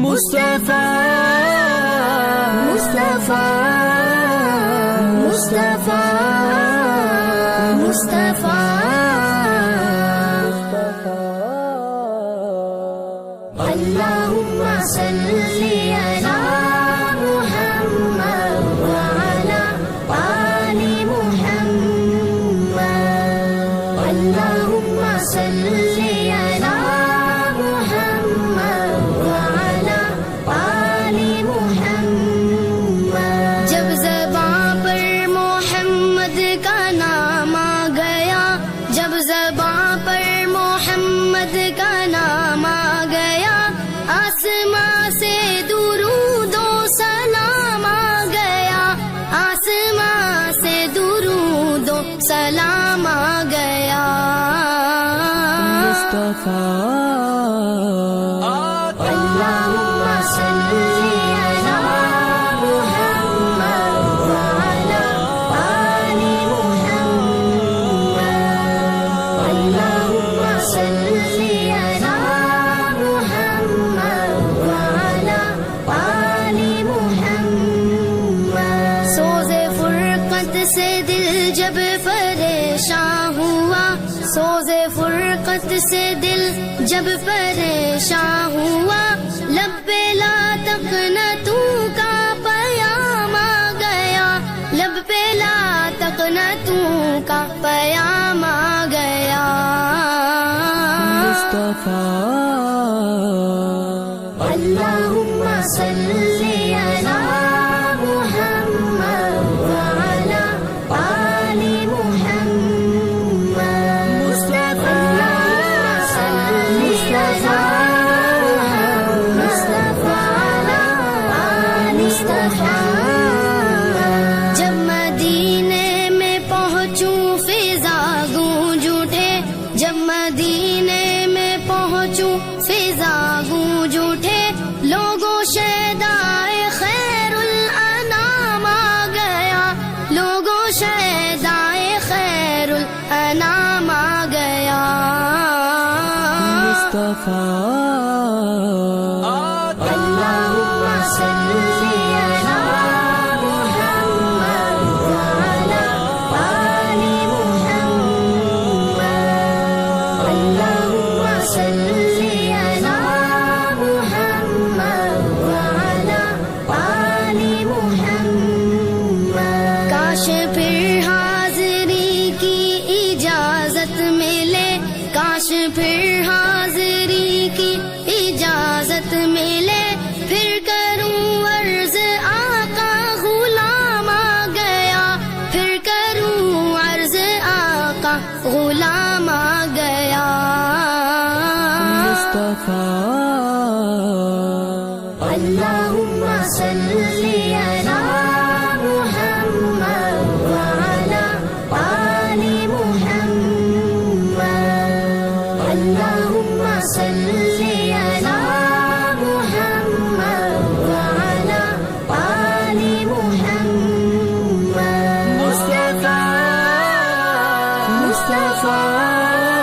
مصطفى مصطفى مصطفى مصطفى اللهم صل على محمد وعلى آل محمد اللهم صل على محمد وعلى آل محمد جب زباں پر محمد کا نام آ گیا جب زباں پر محمد کا نام آ گیا آسماں سے درود و سلام آ گیا آسماں سے درود و سلام آ گیا مصطفیٰ اللہم صلی علی محمد وعلی آل محمد اللہم صلی علی محمد وعلی آل محمد سوز فرقت سے دل جب پریشان ہوا سوز فرقت سے دل جب پریشان ہوا لب پہ لا تقنطوا کا پیام آ گیا لب پہ لا تقنطوا کا پیام آ گیا مصطفیٰ اللہم صلی علی محمد وعلی آل محمد مصطفیٰ جب مدینے میں پہنچوں فضا گونج اٹھے جب مدینے میں پہنچوں فضا گونج اٹھے لوگوں شیدائے خیر الانام آ گیا لوگوں شیدائے خیر الانام آ گیا مصطفیٰ اللہم صلی علی محمد وعلی آل محمد اللہم صلی علی محمد وعلی آل محمد کاش پھر حاضری کی اجازت ملے کاش پھر حاضری کی اجازت ملے پھر کروں عرض آقا غلام آ گیا پھر کروں عرض آقا غلام آ گیا مصطفیٰ اللہم صلی علی محمد وعلی آل محمد اللہم صلی علی محمد وعلی آل محمد مصطفیٰ مصطفیٰ